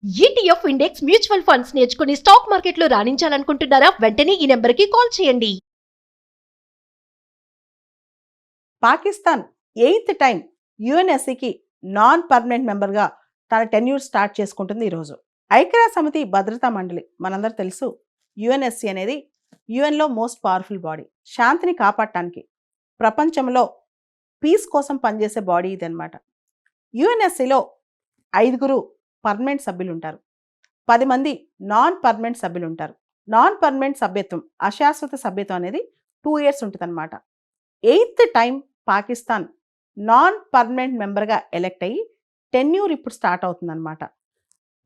ETF index mutual funds నేర్చుకుని stock మార్కెట్లో రాణించాలనుకుంటున్నారా? వెంటనే ఈ నెంబర్కి కాల్ చేయండి. పాకిస్తాన్ 8th టైం యుఎన్ఎస్సికి నాన్ పర్మనెంట్ మెంబర్గా తన టెన్యూర్ స్టార్ట్ చేసుకుంటుంది ఈరోజు. ఐక్యరాజ్య సమితి భద్రతా మండలి మనందరూ తెలుసు, యుఎన్ఎస్సి అనేది యుఎన్లో మోస్ట్ పవర్ఫుల్ బాడీ. శాంతిని కాపాడటానికి ప్రపంచంలో పీస్ కోసం పనిచేసే బాడీ ఇది అనమాట. యుఎన్ఎస్సిలో 5 పర్మనెంట్ సభ్యులు ఉంటారు, 10 మంది నాన్ పర్మనెంట్ సభ్యులు ఉంటారు. నాన్ పర్మనెంట్ సభ్యత్వం, అశాశ్వత సభ్యత్వం అనేది 2 years ఉంటుంది అనమాట. 8th time Pakistan non permanent మెంబర్గా ఎలెక్ట్ అయ్యి టెన్యూర్ ఇప్పుడు స్టార్ట్ అవుతుందన్నమాట.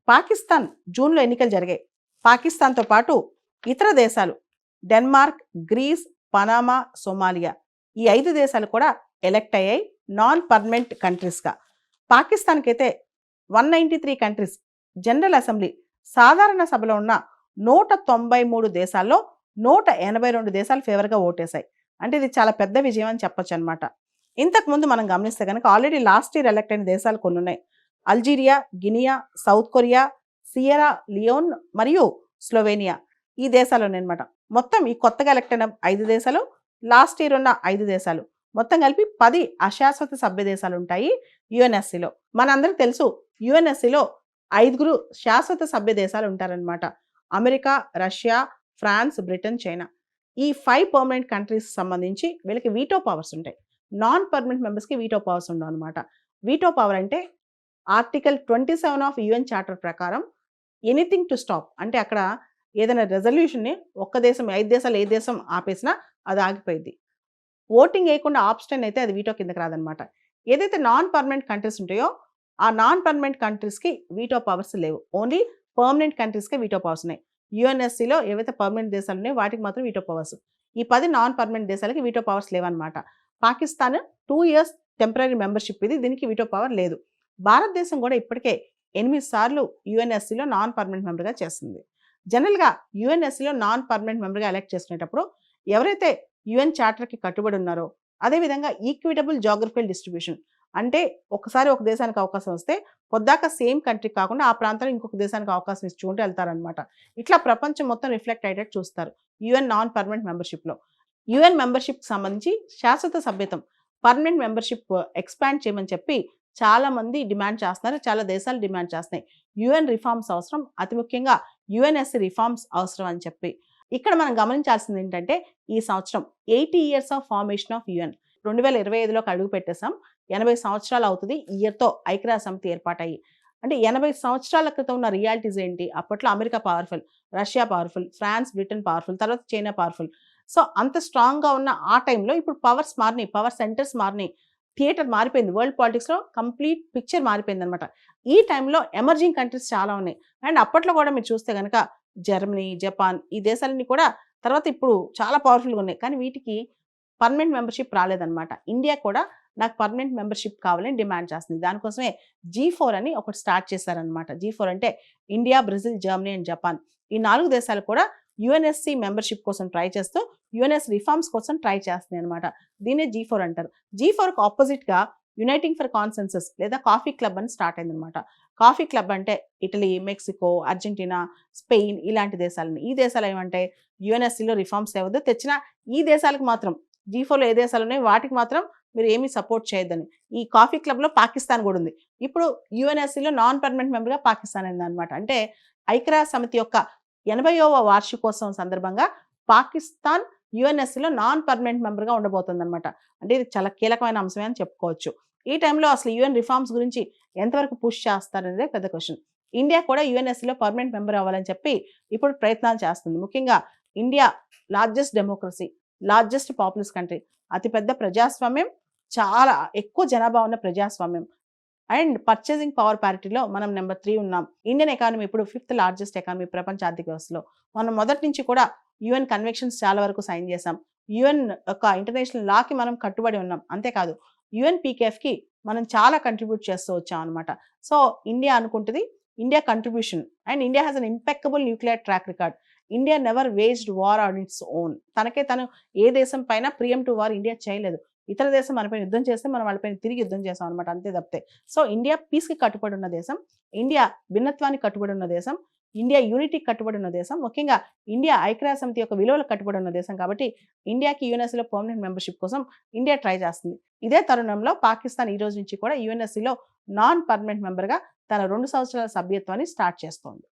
పాకిస్తాన్ జూన్లో ఎన్నికలు జరిగాయి. పాకిస్తాన్తో పాటు ఇతర దేశాలు డెన్మార్క్, గ్రీస్, పనామా, సోమాలియా ఈ 5 దేశాలు కూడా ఎలెక్ట్ అయ్యాయి నాన్ పర్మనెంట్ కంట్రీస్గా. పాకిస్తాన్కి అయితే 193 కంట్రీస్ జనరల్ అసెంబ్లీ సాధారణ సభలో ఉన్న 193 దేశాల్లో 182 దేశాలు ఫేవర్గా ఓటేశాయి. అంటే ఇది చాలా పెద్ద విజయం అని చెప్పొచ్చు అనమాట. ఇంతకుముందు మనం గమనిస్తే కనుక ఆల్రెడీ లాస్ట్ ఇయర్ ఎలక్ట్ అయిన దేశాలు కొన్ని ఉన్నాయి. Algeria, Guinea, South Korea, Sierra Leone మరియు స్లోవేనియా ఈ దేశాలు ఉన్నాయన్నమాట. మొత్తం ఈ కొత్తగా ఎలక్ట్ అయిన 5 దేశాలు, లాస్ట్ ఇయర్ ఉన్న 5 దేశాలు, మొత్తం కలిపి 10 అశాశ్వత సభ్య దేశాలు ఉంటాయి యుఎన్ఎస్సిలో. మనందరికీ తెలుసు యుఎన్ఎస్సిలో 5 శాశ్వత సభ్య దేశాలు ఉంటారనమాట. America, Russia, France, Britain, China. ఈ 5 పర్మనెంట్ కంట్రీస్ సంబంధించి వీళ్ళకి వీటో పవర్స్ ఉంటాయి. నాన్ పర్మనెంట్ మెంబర్స్కి వీటో పవర్స్ ఉండవు అనమాట. వీటో పవర్ అంటే ఆర్టికల్ 27 ఆఫ్ యుఎన్ చార్టర్ ప్రకారం ఎనీథింగ్ టు స్టాప్, అంటే అక్కడ ఏదైనా రెజల్యూషన్ని ఒక్క దేశం, 5 దేశాలు ఏ దేశం ఆపేసినా అది ఆగిపోయింది. ఓటింగ్ వేయకుండా ఆబ్స్టైన్ అయితే అది వీటో కిందకి రాదనమాట. ఏదైతే నాన్ పర్మనెంట్ కంట్రీస్ ఉంటాయో ఆ నాన్ పర్మనెంట్ కంట్రీస్కి వీటో పవర్స్ లేవు. ఓన్లీ పర్మనెంట్ కంట్రీస్కే వీటో పవర్స్ ఉన్నాయి. యుఎన్ఎస్సిలో ఏవైతే పర్మనెంట్ దేశాలు ఉన్నాయో వాటికి మాత్రం వీటో పవర్స్. ఈ 10 నాన్ పర్మనెంట్ దేశాలకి వీటో పవర్స్ లేవన్నమాట. పాకిస్తాన్ 2 years టెంపరీ మెంబర్షిప్ ఇది, దీనికి వీటో పవర్ లేదు. భారతదేశం కూడా ఇప్పటికే 8 సార్లు యుఎన్ఎస్సిలో నాన్ పర్మనెంట్ మెంబర్గా చేస్తుంది. జనరల్గా యుఎన్ఎస్సిలో నాన్ పర్మనెంట్ మెంబర్గా ఎలక్ట్ చేసుకునేటప్పుడు ఎవరైతే యుఎన్ చార్టర్కి కట్టుబడి ఉన్నారో, అదేవిధంగా ఈక్విటబుల్ జాగ్రఫికల్ డిస్ట్రిబ్యూషన్, అంటే ఒకసారి ఒక దేశానికి అవకాశం వస్తే పొద్దాక సేమ్ కంట్రీ కాకుండా ఆ ప్రాంతంలో ఇంకొక దేశానికి అవకాశం ఇచ్చుకుంటూ వెళ్తారనమాట. ఇట్లా ప్రపంచం మొత్తం రిఫ్లెక్ట్ అయ్యేటట్టు చూస్తారు యుఎన్ నాన్ పర్మనెంట్ మెంబర్షిప్లో. యుఎన్ మెంబర్షిప్కి సంబంధించి శాశ్వత సభ్యత్వం, పర్మనెంట్ మెంబర్షిప్ ఎక్స్పాండ్ చేయమని చెప్పి చాలా మంది డిమాండ్ చేస్తున్నారు, చాలా దేశాలు డిమాండ్ చేస్తున్నాయి. యుఎన్ రిఫార్మ్స్ అవసరం, అతి ముఖ్యంగా యుఎన్ఎస్సి రిఫార్మ్స్ అవసరం అని చెప్పి. ఇక్కడ మనం గమనించాల్సింది ఏంటంటే ఈ సంవత్సరం 80 years of formation of UN. 2025లోకి అడుగు పెట్టేసాం. 80 సంవత్సరాలు అవుతుంది ఈ ఇయర్తో ఐక్యరాజ్య సమితి ఏర్పాటయ్యి. అంటే 80 సంవత్సరాల క్రితం ఉన్న రియాలిటీస్ ఏంటి? అప్పట్లో America powerful, Russia powerful, France, Britain powerful, తర్వాత చైనా పవర్ఫుల్. సో అంత స్ట్రాంగ్గా ఉన్న ఆ టైంలో ఇప్పుడు పవర్స్ మారినాయి, పవర్ సెంటర్స్ మారినాయి, థియేటర్ మారిపోయింది, వరల్డ్ పాలిటిక్స్లో కంప్లీట్ పిక్చర్ మారిపోయింది అనమాట. ఈ టైంలో ఎమర్జింగ్ కంట్రీస్ చాలా ఉన్నాయి. అండ్ అప్పట్లో కూడా మీరు చూస్తే కనుక జర్మనీ, జపాన్ ఈ దేశాలన్నీ కూడా తర్వాత ఇప్పుడు చాలా పవర్ఫుల్గా ఉన్నాయి, కానీ వీటికి పర్మనెంట్ మెంబర్షిప్ రాలేదన్నమాట. ఇండియా కూడా నాకు పర్మనెంట్ మెంబర్షిప్ కావాలని డిమాండ్ చేస్తుంది. దానికోసమే G4 అని ఒకటి స్టార్ట్ చేశారనమాట. G4 అంటే India, Brazil, Germany and Japan. ఈ 4 దేశాలు కూడా యుఎన్ఎస్సి మెంబర్షిప్ కోసం ట్రై చేస్తూ యుఎన్ఎస్ రిఫార్మ్స్ కోసం ట్రై చేస్తున్నాయి అనమాట. దీనే G4 అంటారు. G4కి ఆపోజిట్గా యునైటింగ్ ఫర్ కాన్సెన్సస్ లేదా కాఫీ క్లబ్ అని స్టార్ట్ అయిందనమాట. కాఫీ క్లబ్ అంటే ఇటలీ, మెక్సికో, అర్జెంటీనా, స్పెయిన్ ఇలాంటి దేశాలని. ఈ దేశాలు ఏమంటే యుఎన్ఎస్సిలో రిఫార్మ్స్ ఏవద్దు, తెచ్చిన ఈ దేశాలకు మాత్రం G4లో ఏ దేశాలు ఉన్నాయో వాటికి మాత్రం మీరు ఏమీ సపోర్ట్ చేయొద్దని. ఈ కాఫీ క్లబ్లో పాకిస్తాన్ కూడా ఉంది. ఇప్పుడు యుఎన్ఎస్సిలో నాన్ పర్మనెంట్ మెంబర్గా పాకిస్తాన్ అయిందనమాట. అంటే ఐక్యరాజ్య సమితి యొక్క 80వ వార్షికోత్సవం సందర్భంగా పాకిస్తాన్ యుఎన్ఎస్సిలో నాన్ పర్మనెంట్ మెంబర్గా ఉండబోతుంది అనమాట. అంటే ఇది చాలా కీలకమైన అంశమే అని చెప్పుకోవచ్చు. ఈ టైంలో అసలు యుఎన్ రిఫార్మ్స్ గురించి ఎంతవరకు పుష్ చేస్తారనేదే పెద్ద క్వశ్చన్. ఇండియా కూడా యుఎన్ఎస్సిలో పర్మనెంట్ మెంబర్ అవ్వాలని చెప్పి ఇప్పుడు ప్రయత్నాలు చేస్తుంది. ముఖ్యంగా India largest democracy, largest populous country, అతిపెద్ద ప్రజాస్వామ్యం, చాలా ఎక్కువ జనాభా ఉన్న ప్రజాస్వామ్యం, అండ్ పర్చేసింగ్ పవర్ ప్యారిటీలో మనం నెంబర్ 3 ఉన్నాం. ఇండియన్ ఎకానమీ ఇప్పుడు 5th లార్జెస్ట్ ఎకానమీ ప్రపంచ ఆర్థిక వ్యవస్థలో. మనం మొదటి నుంచి కూడా యుఎన్ కన్వెన్షన్స్ చాలా వరకు సైన్ చేసాం. యుఎన్ యొక్క ఇంటర్నేషనల్ లాకి మనం కట్టుబడి ఉన్నాం. అంతేకాదు యుఎన్ పీకేఎఫ్కి మనం చాలా కంట్రిబ్యూట్ చేస్తూ వచ్చాం అనమాట. సో ఇండియా అనుకుంటుంది, India contribution, and India has an impeccable nuclear track record. India never waged war on its own. తనకే తను ఏ దేశం పైన ప్రియంప్టివ్ వార్ ఇండియా చేయలేదు. ఇతర దేశం మనపైన యుద్ధం చేస్తే మనం వాళ్ళపైన తిరిగి యుద్ధం చేస్తాం అనమాట, అంతే తప్పితే. సో ఇండియా పీస్కి కట్టుబడి ఉన్న దేశం, ఇండియా భిన్నత్వానికి కట్టుబడి ఉన్న దేశం, ఇండియా యూనిటీకి కట్టుబడి ఉన్న దేశం, ముఖ్యంగా ఇండియా ఐక్యరాజ్య సమితి యొక్క విలువలకు కట్టుబడి ఉన్న దేశం. కాబట్టి ఇండియాకి యుఎన్ఎస్సీలో పర్మనెంట్ మెంబర్షిప్ కోసం ఇండియా ట్రై చేస్తుంది. ఇదే తరుణంలో పాకిస్తాన్ ఈ రోజు నుంచి కూడా యుఎన్ఎస్సీలో నాన్ పర్మనెంట్ మెంబర్గా తన 2 సంవత్సరాల సభ్యత్వాన్ని స్టార్ట్ చేస్తోంది.